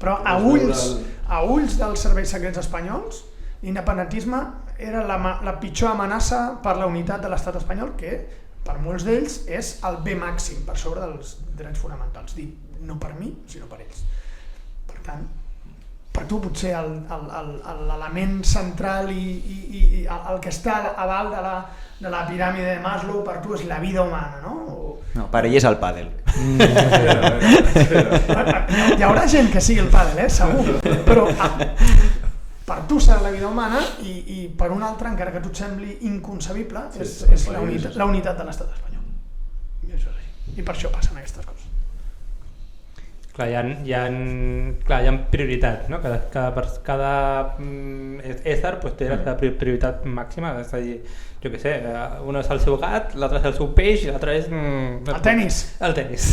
Però a ulls dels serveis secrets espanyols, l'independentisme era la pitjor amenaça per la unitat de l'estat espanyol, que per molts d'ells és el bé màxim per sobre dels drets fonamentals, dit no per mi, sinó per ells. Per tant, per tu potser l'element central i el que està a dalt de la piràmide de Maslow per tu és la vida humana, no? No, per ell és el pàdel. Hi haurà gent que sigui el pàdel, segur, però per tu serà la vida humana i per un altre, encara que a tu et sembli inconcebible, és la unitat de l'estat espanyol. I això és així. I per això passen aquestes coses. Clar, hi ha prioritats, no? Cada ésser té la seva prioritat màxima, és a dir, jo què sé, un és el seu gat, l'altre és el seu peix i l'altre és... El tenis. El tenis.